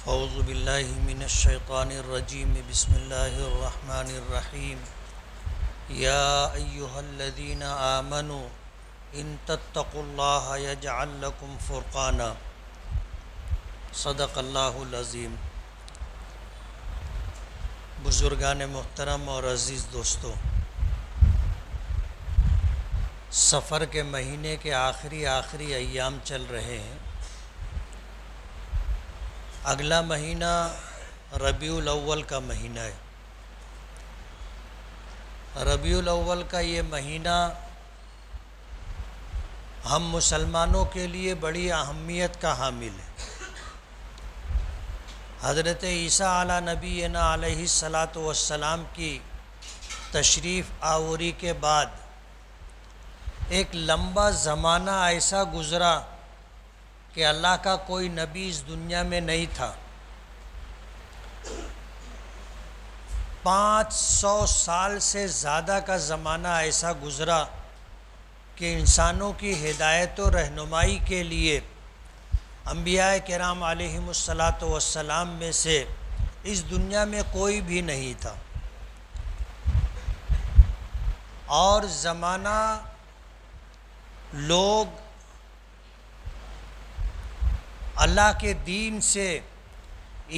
اعوذ باللہ من الشیطان الرجیم بسم اللہ الرحمن الرحیم یا ایہا الذین آمنوا ان تتقوا اللہ یجعل لکم فرقانا صدق اللہ العظیم۔ بزرگان محترم اور عزیز دوستو، سفر کے مہینے کے آخری ایام چل رہے ہیں۔ اگلا مہینہ ربیع الاول کا مہینہ ہے۔ ربیع الاول کا یہ مہینہ ہم مسلمانوں کے لیے بڑی اہمیت کا حامل ہے۔ حضرت عیسیٰ علی نبینا علیہ الصلاۃ والسلام کی تشریف آوری کے بعد ایک لمبا زمانہ ایسا گزرا کہ اللہ کا کوئی نبی اس دنیا میں نہیں تھا۔ 500 سال سے زیادہ کا زمانہ ایسا گزرا کہ انسانوں کی ہدایت و رہنمائی کے لیے انبیاء کرام علیہم الصلاۃ والسلام میں سے اس دنیا میں کوئی بھی نہیں تھا، اور زمانہ لوگ اللہ کے دین سے،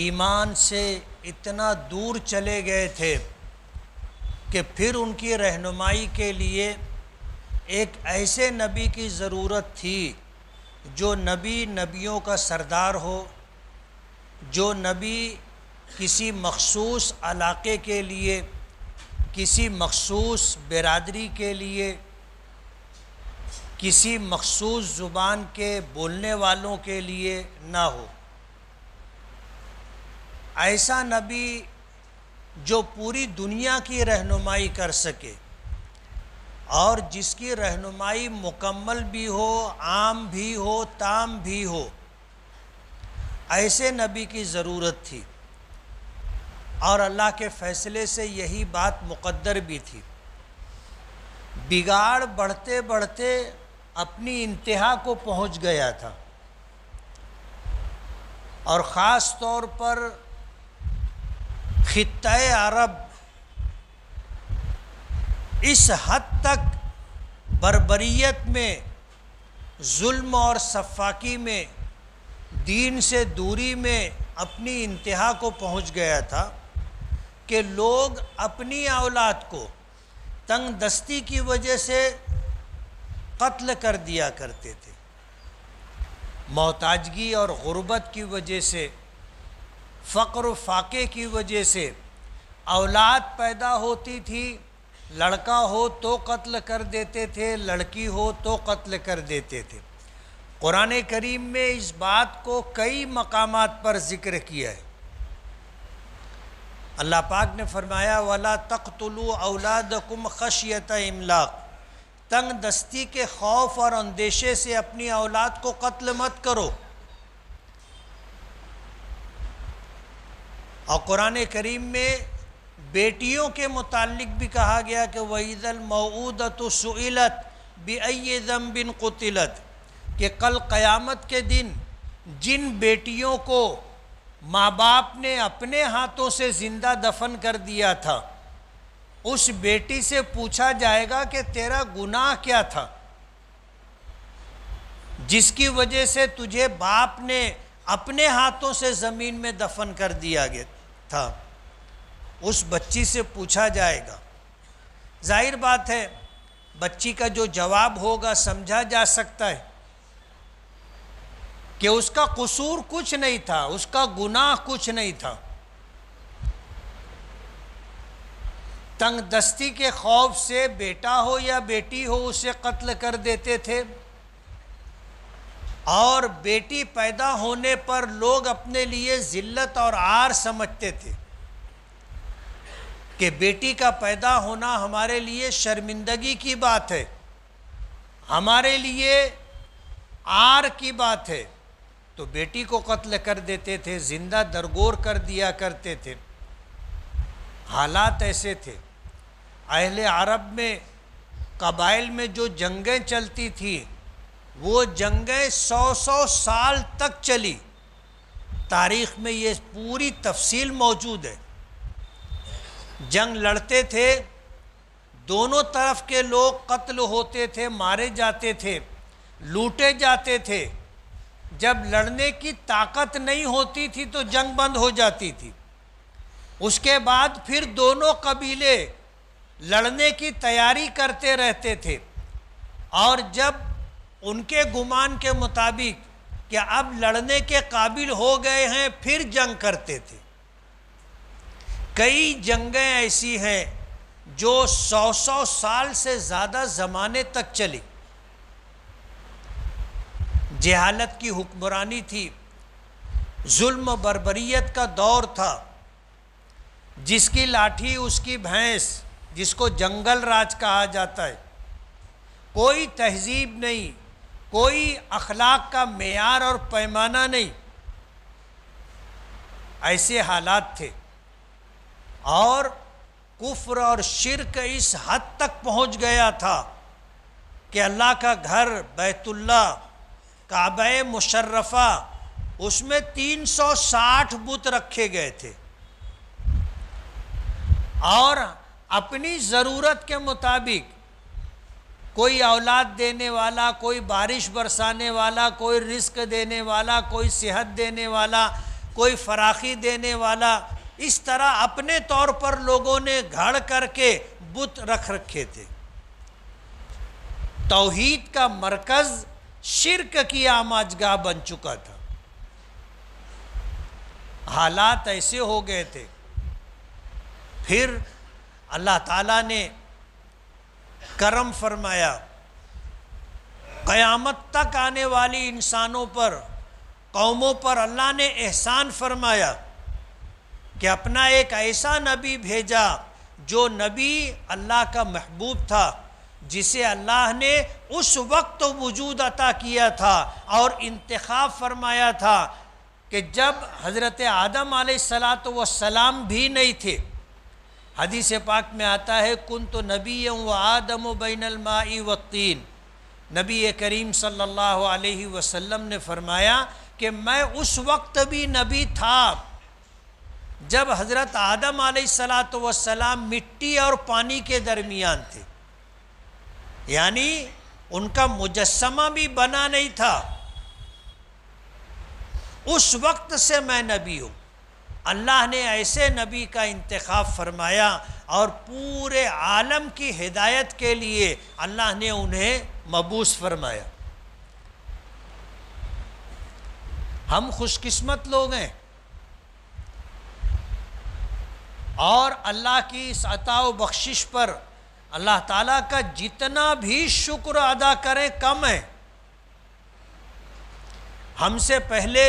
ایمان سے اتنا دور چلے گئے تھے کہ پھر ان کی رہنمائی کے لیے ایک ایسے نبی کی ضرورت تھی جو نبیوں کا سردار ہو، جو نبی کسی مخصوص علاقے کے لیے، کسی مخصوص برادری کے لیے، کسی مخصوص زبان کے بولنے والوں کے لیے نہ ہو۔ ایسا نبی جو پوری دنیا کی رہنمائی کر سکے اور جس کی رہنمائی مکمل بھی ہو، عام بھی ہو، تام بھی ہو، ایسے نبی کی ضرورت تھی، اور اللہ کے فیصلے سے یہی بات مقدر بھی تھی۔ بگاڑ بڑھتے بڑھتے اپنی انتہا کو پہنچ گیا تھا، اور خاص طور پر خطہ عرب اس حد تک بربریت میں، ظلم اور سفاکی میں، دین سے دوری میں اپنی انتہا کو پہنچ گیا تھا کہ لوگ اپنی اولاد کو تنگ دستی کی وجہ سے قتل کر دیا کرتے تھے، محتاجگی اور غربت کی وجہ سے، فقر و فاقے کی وجہ سے اولاد پیدا ہوتی تھی، لڑکا ہو تو قتل کر دیتے تھے، لڑکی ہو تو قتل کر دیتے تھے۔ قرآن کریم میں اس بات کو کئی مقامات پر ذکر کیا ہے۔ اللہ پاک نے فرمایا وَلَا تَقْتُلُوا أَوْلَادَكُمْ خَشْيَةَ إِمْلَاقٍ، تنگ دستی کے خوف اور اندیشے سے اپنی اولاد کو قتل مت کرو۔ اور قرآن کریم میں بیٹیوں کے متعلق بھی کہا گیا کہ وَإِذَا الْمَوْعُودَةُ سُئِلَتْ بِأَيِّ ذَنبٍ قُتِلَتْ، کہ کل قیامت کے دن جن بیٹیوں کو ماں باپ نے اپنے ہاتھوں سے زندہ دفن کر دیا تھا، اس بیٹی سے پوچھا جائے گا کہ تیرا گناہ کیا تھا جس کی وجہ سے تجھے باپ نے اپنے ہاتھوں سے زمین میں دفن کر دیا گیا تھا۔ اس بچی سے پوچھا جائے گا۔ ظاہر بات ہے بچی کا جو جواب ہوگا سمجھا جا سکتا ہے کہ اس کا قصور کچھ نہیں تھا، اس کا گناہ کچھ نہیں تھا۔ تنگ دستی کے خوف سے بیٹا ہو یا بیٹی ہو اسے قتل کر دیتے تھے، اور بیٹی پیدا ہونے پر لوگ اپنے لیے ذلت اور عار سمجھتے تھے کہ بیٹی کا پیدا ہونا ہمارے لیے شرمندگی کی بات ہے، ہمارے لیے عار کی بات ہے، تو بیٹی کو قتل کر دیتے تھے، زندہ درگور کر دیا کرتے تھے۔ حالات ایسے تھے۔ اہل عرب میں، قبائل میں جو جنگیں چلتی تھیں وہ جنگیں 100 سال تک چلی، تاریخ میں یہ پوری تفصیل موجود ہے۔ جنگ لڑتے تھے، دونوں طرف کے لوگ قتل ہوتے تھے، مارے جاتے تھے، لوٹے جاتے تھے۔ جب لڑنے کی طاقت نہیں ہوتی تھی تو جنگ بند ہو جاتی تھی۔ اس کے بعد پھر دونوں قبیلے لڑنے کی تیاری کرتے رہتے تھے، اور جب ان کے گمان کے مطابق کہ اب لڑنے کے قابل ہو گئے ہیں پھر جنگ کرتے تھے۔ کئی جنگیں ایسی ہیں جو 100 سال سے زیادہ زمانے تک چلی۔ جہالت کی حکمرانی تھی، ظلم و بربریت کا دور تھا، جس کی لاٹھی اس کی بھینس، جس کو جنگل راج کہا جاتا ہے۔ کوئی تہذیب نہیں، کوئی اخلاق کا معیار اور پیمانہ نہیں، ایسے حالات تھے۔ اور کفر اور شرک اس حد تک پہنچ گیا تھا کہ اللہ کا گھر بیت اللہ، کعبہ مشرفہ، اس میں 360 بت رکھے گئے تھے، اور اپنی ضرورت کے مطابق کوئی اولاد دینے والا، کوئی بارش برسانے والا، کوئی رزق دینے والا، کوئی صحت دینے والا، کوئی فراخی دینے والا، اس طرح اپنے طور پر لوگوں نے گھڑ کر کے بت رکھ رکھے تھے۔ توحید کا مرکز شرک کی آماجگاہ بن چکا تھا۔ حالات ایسے ہو گئے تھے۔ پھر اللہ تعالیٰ نے کرم فرمایا، قیامت تک آنے والی انسانوں پر، قوموں پر اللہ نے احسان فرمایا کہ اپنا ایک ایسا نبی بھیجا جو نبی اللہ کا محبوب تھا، جسے اللہ نے اس وقت وجود عطا کیا تھا اور انتخاب فرمایا تھا کہ جب حضرت آدم علیہ السلام بھی نہیں تھے۔ حدیث پاک میں آتا ہے کنت نبیا و آدم بین الماء والطین۔ نبی کریم صلی اللہ علیہ وسلم نے فرمایا کہ میں اس وقت بھی نبی تھا جب حضرت آدم علیہ السلام مٹی اور پانی کے درمیان تھے، یعنی ان کا مجسمہ بھی بنا نہیں تھا۔ اس وقت سے میں نبی ہوں۔ اللہ نے ایسے نبی کا انتخاب فرمایا اور پورے عالم کی ہدایت کے لیے اللہ نے انہیں مبعوث فرمایا۔ ہم خوش قسمت لوگ ہیں، اور اللہ کی اس عطا و بخشش پر اللہ تعالیٰ کا جتنا بھی شکر ادا کریں کم ہے۔ ہم سے پہلے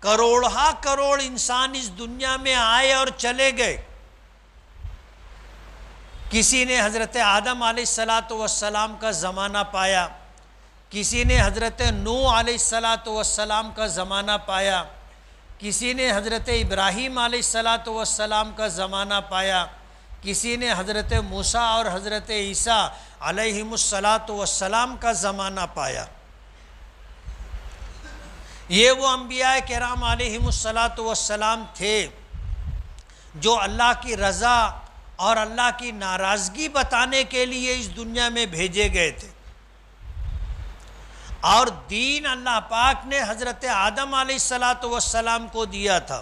کروڑہا کروڑ انسان اس دنیا میں آئے اور چلے گئے۔ کسی نے حضرت آدم علیہ السلام کا زمانہ پایا، کسی نے حضرت نوح علیہ السلام کا زمانہ پایا، کسی نے حضرت ابراہیم علیہ السلام کا زمانہ پایا، کسی نے حضرت موسیٰ اور حضرت عیسیٰ علیہم السلام کا زمانہ پایا۔ یہ وہ انبیاء کرام علیہم السلام تھے جو اللہ کی رضا اور اللہ کی ناراضگی بتانے کے لیے اس دنیا میں بھیجے گئے تھے، اور دین اللہ پاک نے حضرت آدم علیہ السلام کو دیا تھا،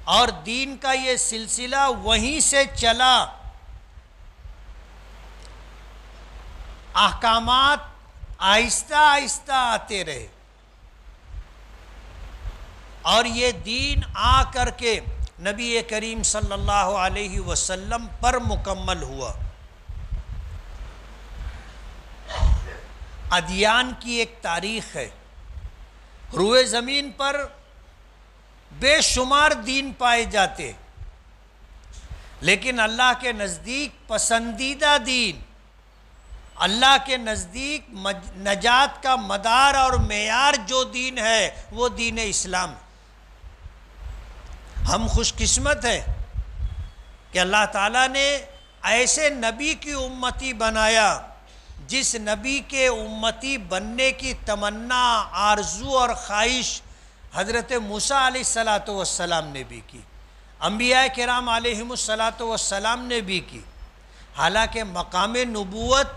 اور دین کا یہ سلسلہ وہیں سے چلا۔ احکامات آہستہ آہستہ آتے رہے، اور یہ دین آ کر کے نبی کریم صلی اللہ علیہ وسلم پر مکمل ہوا۔ ادیان کی ایک تاریخ ہے، روئے زمین پر بے شمار دین پائے جاتے، لیکن اللہ کے نزدیک پسندیدہ دین، اللہ کے نزدیک نجات کا مدار اور معیار جو دین ہے وہ دین اسلام۔ ہم خوش قسمت ہیں کہ اللہ تعالیٰ نے ایسے نبی کی امتی بنایا جس نبی کے امتی بننے کی تمنا، آرزو اور خواہش حضرت موسیٰ علیہ السلام نے بھی کی، انبیاء کرام علیہم السلام نے بھی کی۔ حالانکہ مقام نبوت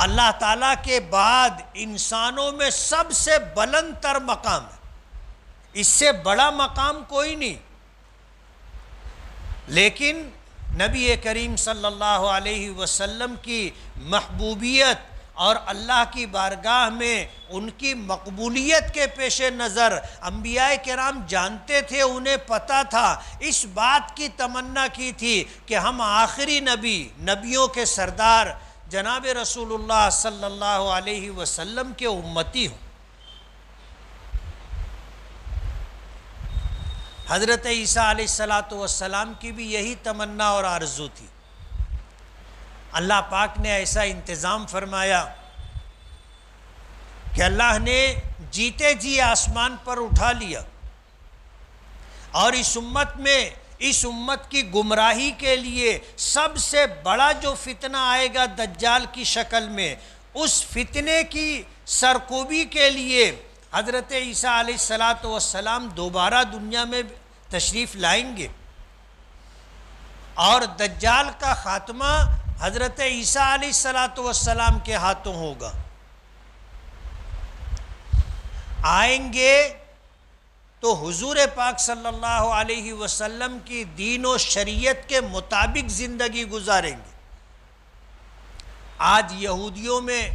اللہ تعالیٰ کے بعد انسانوں میں سب سے بلند تر مقام ہے، اس سے بڑا مقام کوئی نہیں۔ لیکن نبی کریم صلی اللہ علیہ وسلم کی محبوبیت اور اللہ کی بارگاہ میں ان کی مقبولیت کے پیش نظر انبیاء کرام جانتے تھے، انہیں پتہ تھا، اس بات کی تمنا کی تھی کہ ہم آخری نبی، نبیوں کے سردار جناب رسول اللہ صلی اللہ علیہ وسلم کے امتی ہوں۔ حضرت عیسیٰ علیہ السلام کی بھی یہی تمنا اور آرزو تھی۔ اللہ پاک نے ایسا انتظام فرمایا کہ اللہ نے جیتے جی آسمان پر اٹھا لیا، اور اس امت کی گمراہی کے لیے سب سے بڑا جو فتنہ آئے گا دجال کی شکل میں، اس فتنے کی سرکوبی کے لیے حضرت عیسیٰ علیہ السلام دوبارہ دنیا میں تشریف لائیں گے، اور دجال کا خاتمہ حضرت عیسیٰ علیہ السلام کے ہاتھوں ہوگا۔ آئیں گے تو حضور پاک صلی اللہ علیہ وسلم کی دین و شریعت کے مطابق زندگی گزاریں گے۔ آج یہودیوں میں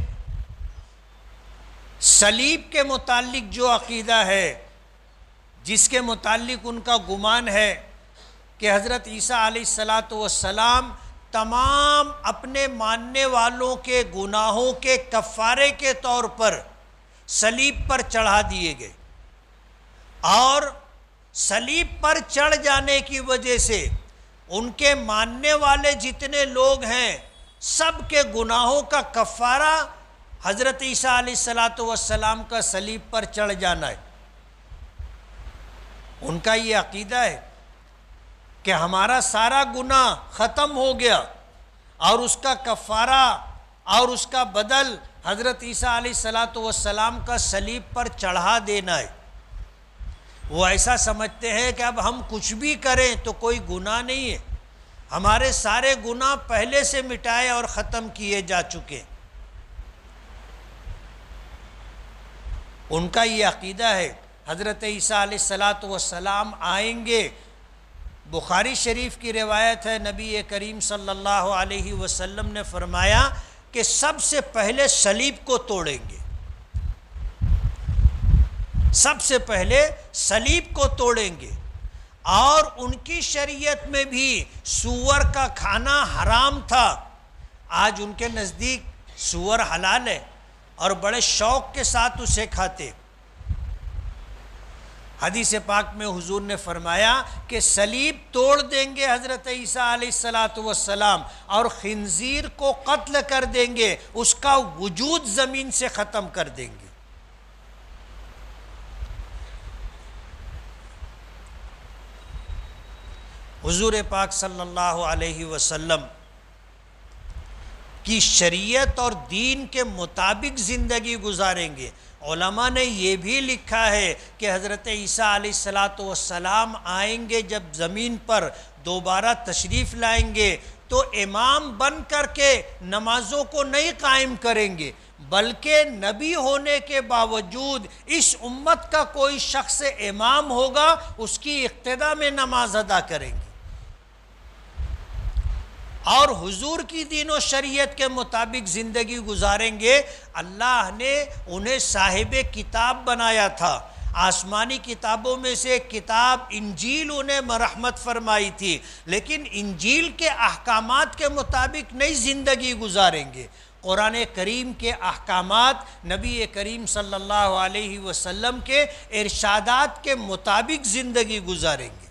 صلیب کے متعلق جو عقیدہ ہے، جس کے متعلق ان کا گمان ہے کہ حضرت عیسیٰ علیہ السلام تمام اپنے ماننے والوں کے گناہوں کے کفارے کے طور پر صلیب پر چڑھا دیے گئے، اور صلیب پر چڑھ جانے کی وجہ سے ان کے ماننے والے جتنے لوگ ہیں سب کے گناہوں کا کفارہ حضرت عیسیٰ علیہ السلام کا صلیب پر چڑھ جانا ہے۔ ان کا یہ عقیدہ ہے کہ ہمارا سارا گناہ ختم ہو گیا، اور اس کا کفارہ اور اس کا بدل حضرت عیسیٰ علیہ السلام کا صلیب پر چڑھا دینا ہے۔ وہ ایسا سمجھتے ہیں کہ اب ہم کچھ بھی کریں تو کوئی گناہ نہیں ہے، ہمارے سارے گناہ پہلے سے مٹائے اور ختم کیے جا چکے۔ ان کا یہ عقیدہ ہے۔ حضرت عیسیٰ علیہ السلام آئیں گے، بخاری شریف کی روایت ہے، نبی کریم صلی اللہ علیہ وسلم نے فرمایا کہ سب سے پہلے صلیب کو توڑیں گے، سب سے پہلے صلیب کو توڑیں گے، اور ان کی شریعت میں بھی سور کا کھانا حرام تھا۔ آج ان کے نزدیک سور حلال ہے اور بڑے شوق کے ساتھ اسے کھاتے۔ حدیث پاک میں حضور نے فرمایا کہ صلیب توڑ دیں گے حضرت عیسیٰ علیہ السلام، اور خنزیر کو قتل کر دیں گے، اس کا وجود زمین سے ختم کر دیں گے۔ حضور پاک صلی اللہ علیہ وسلم کی شریعت اور دین کے مطابق زندگی گزاریں گے۔ علماء نے یہ بھی لکھا ہے کہ حضرت عیسیٰ علیہ السلام آئیں گے، جب زمین پر دوبارہ تشریف لائیں گے تو امام بن کر کے نمازوں کو نہیں قائم کریں گے، بلکہ نبی ہونے کے باوجود اس امت کا کوئی شخص امام ہوگا، اس کی اقتداء میں نماز ادا کریں گے، اور حضور کی دین و شریعت کے مطابق زندگی گزاریں گے۔ اللہ نے انہیں صاحب کتاب بنایا تھا، آسمانی کتابوں میں سے ایک کتاب انجیل انہیں مرحمت فرمائی تھی، لیکن انجیل کے احکامات کے مطابق نہیں زندگی گزاریں گے۔ قرآن کریم کے احکامات نبی کریم صلی اللہ علیہ وسلم کے ارشادات کے مطابق زندگی گزاریں گے۔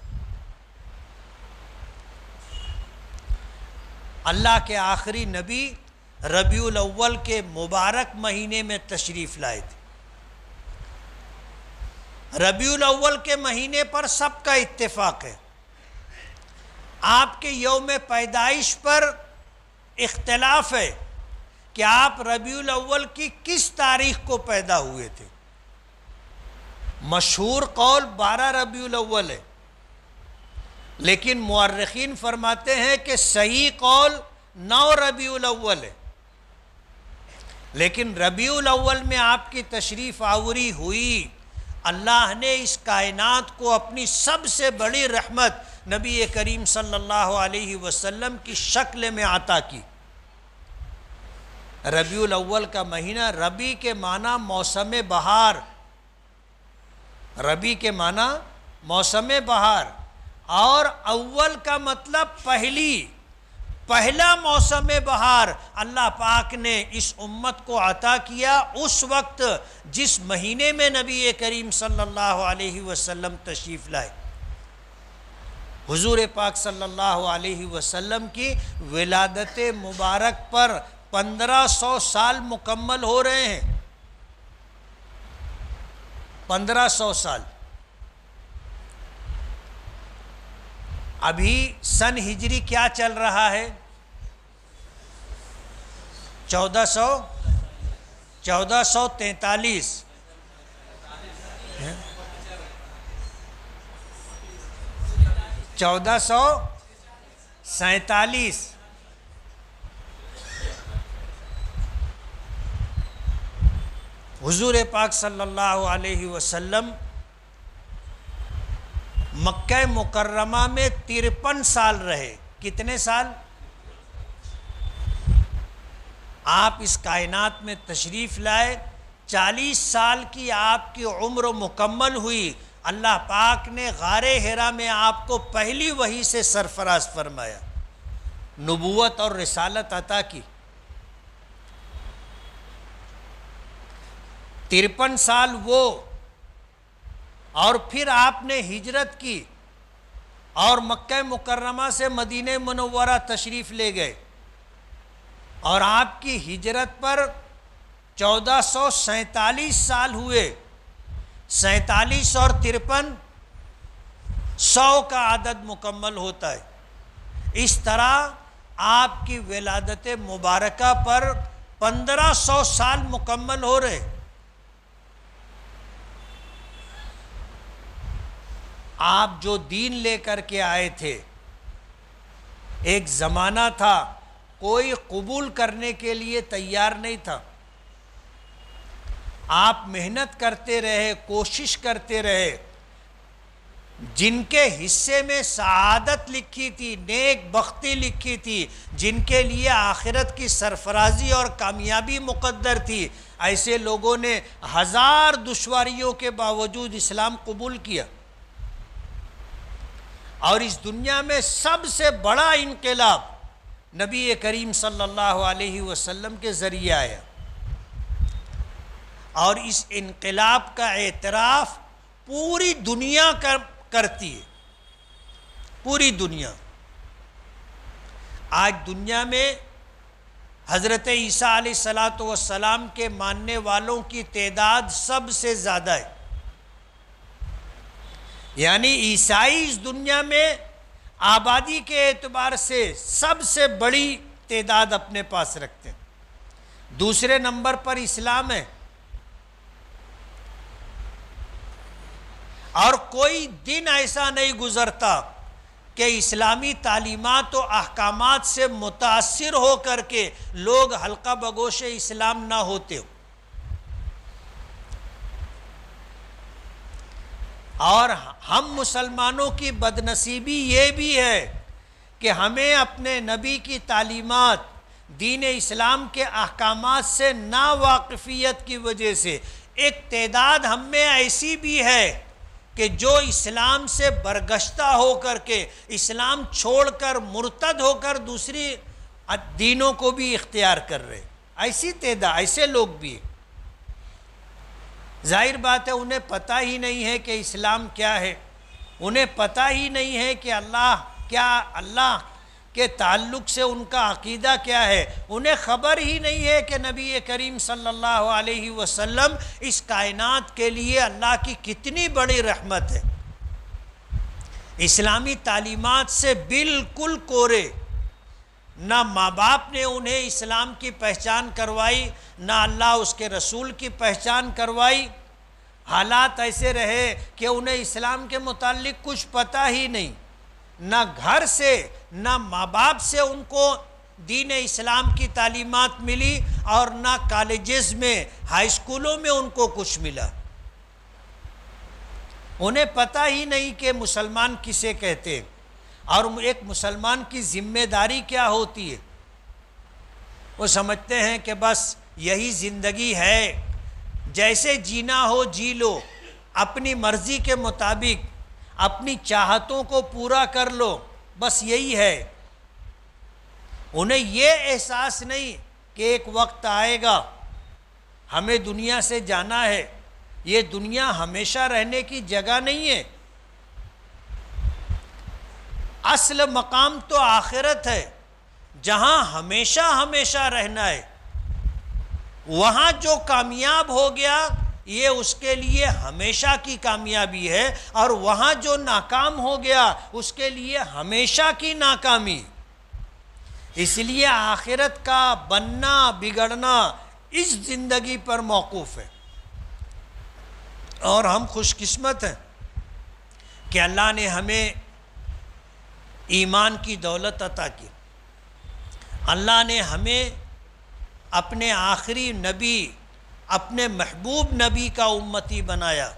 اللہ کے آخری نبی ربیع الاول کے مبارک مہینے میں تشریف لائے تھے۔ ربیع الاول کے مہینے پر سب کا اتفاق ہے، آپ کے یوم پیدائش پر اختلاف ہے کہ آپ ربیع الاول کی کس تاریخ کو پیدا ہوئے تھے۔ مشہور قول 12 ربیع الاول ہے، لیکن مورخین فرماتے ہیں کہ صحیح قول 9 ربیع الاول ہے۔ لیکن ربیع الاول میں آپ کی تشریف آوری ہوئی، اللہ نے اس کائنات کو اپنی سب سے بڑی رحمت نبی کریم صلی اللہ علیہ وسلم کی شکل میں عطا کی۔ ربیع الاول کا مہینہ، ربیع کے معنی موسم بہار، ربیع کے معنی موسم بہار، اور اول کا مطلب پہلا موسم بہار اللہ پاک نے اس امت کو عطا کیا اس وقت جس مہینے میں نبی کریم صلی اللہ علیہ وسلم تشریف لائے۔ حضور پاک صلی اللہ علیہ وسلم کی ولادت مبارک پر 1500 سال مکمل ہو رہے ہیں، 1500 سال۔ ابھی سن ہجری کیا چل رہا ہے؟ 1443 1447۔ حضور پاک صلی اللہ علیہ وسلم مکہ مکرمہ میں 53 سال رہے۔ کتنے سال؟ آپ اس کائنات میں تشریف لائے، 40 سال کی آپ کی عمر مکمل ہوئی، اللہ پاک نے غار حرا میں آپ کو پہلی وحی سے سرفراز فرمایا، نبوت اور رسالت عطا کی۔ 53 سال وہ، اور پھر آپ نے ہجرت کی اور مکہ مکرمہ سے مدینہ منورہ تشریف لے گئے، اور آپ کی ہجرت پر 1447 سال ہوئے۔ 47 اور 53 100 کا عدد مکمل ہوتا ہے۔ اس طرح آپ کی ولادت مبارکہ پر 1500 سال مکمل ہو رہے۔ آپ جو دین لے کر کے آئے تھے، ایک زمانہ تھا کوئی قبول کرنے کے لیے تیار نہیں تھا، آپ محنت کرتے رہے، کوشش کرتے رہے، جن کے حصے میں سعادت لکھی تھی، نیک بختی لکھی تھی، جن کے لیے آخرت کی سرفرازی اور کامیابی مقدر تھی، ایسے لوگوں نے 1000 دشواریوں کے باوجود اسلام قبول کیا، اور اس دنیا میں سب سے بڑا انقلاب نبی کریم صلی اللہ علیہ وسلم کے ذریعے آیا، اور اس انقلاب کا اعتراف پوری دنیا کرتی ہے، پوری دنیا۔ آج دنیا میں حضرت عیسیٰ علیہ السلام کے ماننے والوں کی تعداد سب سے زیادہ ہے، یعنی عیسائی اس دنیا میں آبادی کے اعتبار سے سب سے بڑی تعداد اپنے پاس رکھتے ہیں، دوسرے نمبر پر اسلام ہے، اور کوئی دن ایسا نہیں گزرتا کہ اسلامی تعلیمات و احکامات سے متاثر ہو کر کے لوگ حلقہ بگوش اسلام نہ ہوتے ہو۔ اور ہم مسلمانوں کی بدنصیبی یہ بھی ہے کہ ہمیں اپنے نبی کی تعلیمات، دین اسلام کے احکامات سے ناواقفیت کی وجہ سے ایک تعداد ہم میں ایسی بھی ہے کہ جو اسلام سے برگشتہ ہو کر کے، اسلام چھوڑ کر، مرتد ہو کر دوسری دینوں کو بھی اختیار کر رہے، ایسی تعداد، ایسے لوگ بھی ہیں۔ ظاہر بات ہے انہیں پتہ ہی نہیں ہے کہ اسلام کیا ہے، انہیں پتہ ہی نہیں ہے کہ اللہ کے تعلق سے ان کا عقیدہ کیا ہے، انہیں خبر ہی نہیں ہے کہ نبی کریم صلی اللہ علیہ وسلم اس کائنات کے لیے اللہ کی کتنی بڑی رحمت ہے۔ اسلامی تعلیمات سے بالکل کورے، نہ ماں باپ نے انہیں اسلام کی پہچان کروائی، نہ اللہ اس کے رسول کی پہچان کروائی، حالات ایسے رہے کہ انہیں اسلام کے متعلق کچھ پتہ ہی نہیں، نہ گھر سے نہ ماں باپ سے ان کو دین اسلام کی تعلیمات ملی، اور نہ کالجز میں ہائی اسکولوں میں ان کو کچھ ملا۔ انہیں پتہ ہی نہیں کہ مسلمان کسے کہتے ہیں اور ایک مسلمان کی ذمہ داری کیا ہوتی ہے۔ وہ سمجھتے ہیں کہ بس یہی زندگی ہے، جیسے جینا ہو جی لو، اپنی مرضی کے مطابق اپنی چاہتوں کو پورا کر لو، بس یہی ہے۔ انہیں یہ احساس نہیں کہ ایک وقت آئے گا ہمیں دنیا سے جانا ہے، یہ دنیا ہمیشہ رہنے کی جگہ نہیں ہے، اصل مقام تو آخرت ہے جہاں ہمیشہ ہمیشہ رہنا ہے۔ وہاں جو کامیاب ہو گیا یہ اس کے لیے ہمیشہ کی کامیابی ہے، اور وہاں جو ناکام ہو گیا اس کے لیے ہمیشہ کی ناکامی۔ اس لیے آخرت کا بننا بگڑنا اس زندگی پر موقوف ہے، اور ہم خوش قسمت ہیں کہ اللہ نے ہمیں ایمان کی دولت عطا کی، اللہ نے ہمیں اپنے آخری نبی، اپنے محبوب نبی کا امتی بنایا۔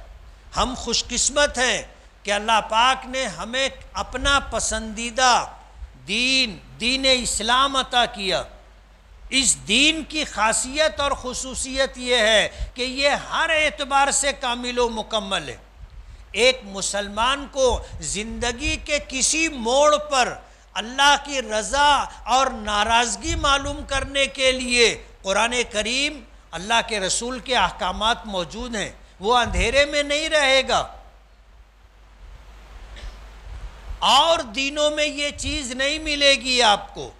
ہم خوش قسمت ہیں کہ اللہ پاک نے ہمیں اپنا پسندیدہ دین اسلام عطا کیا۔ اس دین کی خاصیت اور خصوصیت یہ ہے کہ یہ ہر اعتبار سے کامل و مکمل ہے۔ ایک مسلمان کو زندگی کے کسی موڑ پر اللہ کی رضا اور ناراضگی معلوم کرنے کے لیے قرآن کریم، اللہ کے رسول کے احکامات موجود ہیں، وہ اندھیرے میں نہیں رہے گا۔ اور دینوں میں یہ چیز نہیں ملے گی آپ کو،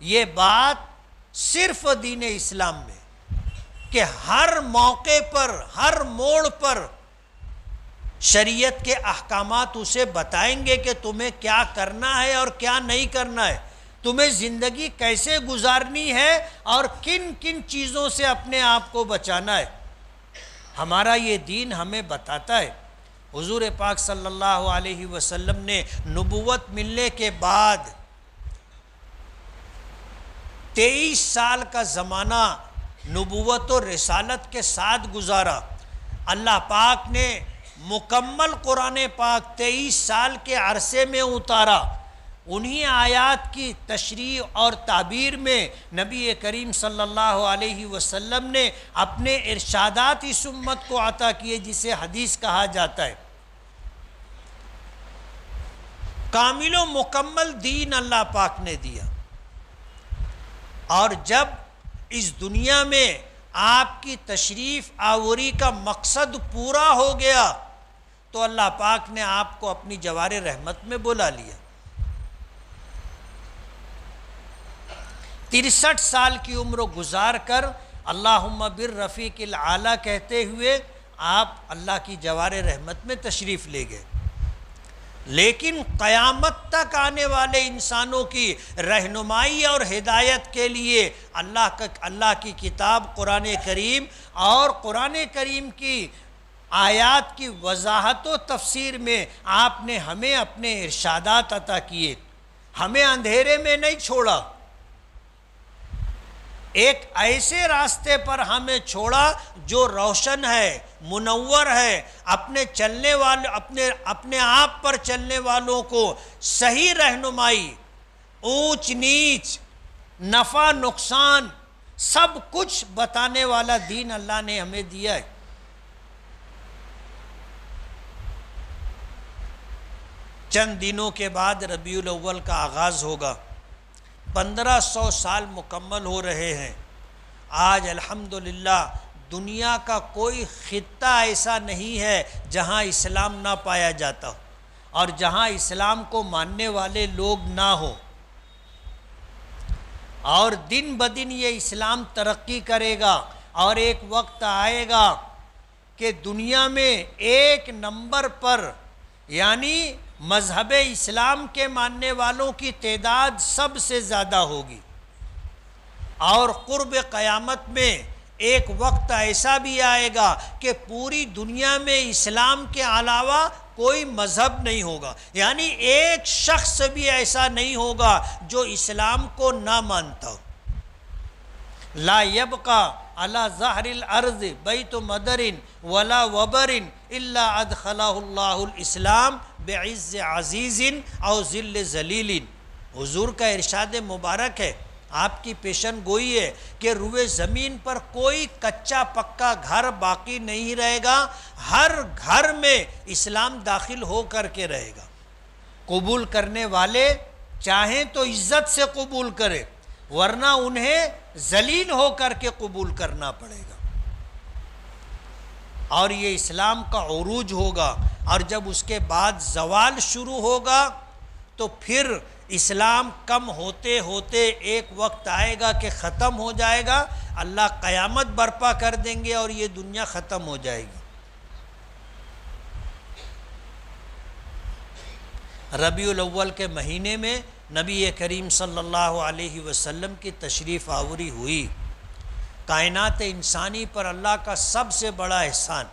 یہ بات صرف دین اسلام میں، کہ ہر موقع پر ہر موڑ پر شریعت کے احکامات اسے بتائیں گے کہ تمہیں کیا کرنا ہے اور کیا نہیں کرنا ہے، تمہیں زندگی کیسے گزارنی ہے اور کن کن چیزوں سے اپنے آپ کو بچانا ہے۔ ہمارا یہ دین ہمیں بتاتا ہے۔ حضور پاک صلی اللہ علیہ وسلم نے نبوت ملنے کے بعد 23 سال کا زمانہ نبوت و رسالت کے ساتھ گزارا۔ اللہ پاک نے مکمل قرآن پاک 23 سال کے عرصے میں اتارا۔ انہی آیات کی تشریح اور تعبیر میں نبی کریم صلی اللہ علیہ وسلم نے اپنے ارشادات اس امت کو عطا کیے، جسے حدیث کہا جاتا ہے۔ کامل و مکمل دین اللہ پاک نے دیا، اور جب اس دنیا میں آپ کی تشریف آوری کا مقصد پورا ہو گیا تو اللہ پاک نے آپ کو اپنی جوار رحمت میں بلا لیا۔ 63 سال کی عمر گزار کر اللہم بالرفیق الاعلیٰ کہتے ہوئے آپ اللہ کی جوار رحمت میں تشریف لے گئے۔ لیکن قیامت تک آنے والے انسانوں کی رہنمائی اور ہدایت کے لیے اللہ کی کتاب قرآن کریم اور قرآن کریم کی آیات کی وضاحت و تفسیر میں آپ نے ہمیں اپنے ارشادات عطا کیے، ہمیں اندھیرے میں نہیں چھوڑا، ایک ایسے راستے پر ہمیں چھوڑا جو روشن ہے، منور ہے، اپنے آپ پر چلنے والوں کو صحیح رہنمائی، اونچ نیچ، نفع نقصان سب کچھ بتانے والا دین اللہ نے ہمیں دیا ہے۔ چند دنوں کے بعد ربیع الاول کا آغاز ہوگا، 1500 سال مکمل ہو رہے ہیں۔ آج الحمدللہ دنیا کا کوئی خطہ ایسا نہیں ہے جہاں اسلام نہ پایا جاتا ہو اور جہاں اسلام کو ماننے والے لوگ نہ ہوں، اور دن بدن یہ اسلام ترقی کرے گا، اور ایک وقت آئے گا کہ دنیا میں ایک نمبر پر یعنی مذہب اسلام کے ماننے والوں کی تعداد سب سے زیادہ ہوگی، اور قرب قیامت میں ایک وقت ایسا بھی آئے گا کہ پوری دنیا میں اسلام کے علاوہ کوئی مذہب نہیں ہوگا، یعنی ایک شخص بھی ایسا نہیں ہوگا جو اسلام کو نہ مانتا ہو۔ لا یبقى علی ظہر الارض بیت مدر ولا وبر الا ادخلہ اللہ الاسلام بعز عزیز او ذل ذلیل۔ حضور کا ارشاد مبارک ہے، آپ کی پیشن گوئی ہے کہ روئے زمین پر کوئی کچا پکا گھر باقی نہیں رہے گا، ہر گھر میں اسلام داخل ہو کر کے رہے گا۔ قبول کرنے والے چاہیں تو عزت سے قبول کرے، ورنہ انہیں ذلیل ہو کر کے قبول کرنا پڑے گا۔ اور یہ اسلام کا عروج ہوگا، اور جب اس کے بعد زوال شروع ہوگا تو پھر اسلام کم ہوتے ہوتے ایک وقت آئے گا کہ ختم ہو جائے گا، اللہ قیامت برپا کر دیں گے اور یہ دنیا ختم ہو جائے گی۔ ربیع الاول کے مہینے میں نبی کریم صلی اللہ علیہ وسلم کی تشریف آوری ہوئی۔ کائنات انسانی پر اللہ کا سب سے بڑا احسان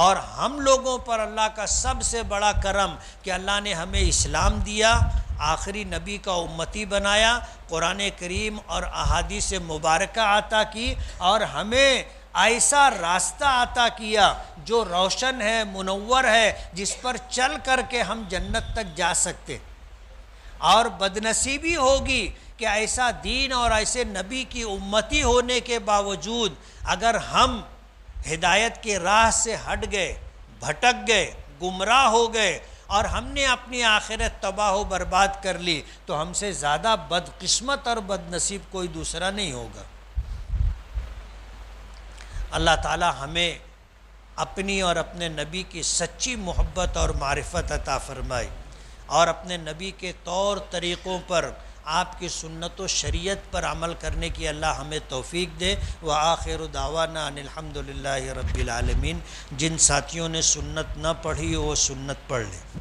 اور ہم لوگوں پر اللہ کا سب سے بڑا کرم کہ اللہ نے ہمیں اسلام دیا، آخری نبی کا امتی بنایا، قرآن کریم اور احادیث مبارکہ عطا کی، اور ہمیں ایسا راستہ عطا کیا جو روشن ہے، منور ہے، جس پر چل کر کے ہم جنت تک جا سکتے۔ اور بدنصیبی ہوگی کہ ایسا دین اور ایسے نبی کی امتی ہونے کے باوجود اگر ہم ہدایت کے راہ سے ہٹ گئے، بھٹک گئے، گمراہ ہو گئے اور ہم نے اپنی آخرت تباہ و برباد کر لی، تو ہم سے زیادہ بدقسمت اور بدنصیب کوئی دوسرا نہیں ہوگا۔ اللہ تعالی ہمیں اپنی اور اپنے نبی کی سچی محبت اور معرفت عطا فرمائے، اور اپنے نبی کے طور طریقوں پر، آپ کی سنت و شریعت پر عمل کرنے کی اللہ ہمیں توفیق دے۔ وآخر دعوانا ان الحمدللہ رب العالمین۔ جن ساتھیوں نے سنت نہ پڑھی وہ سنت پڑھ لیں۔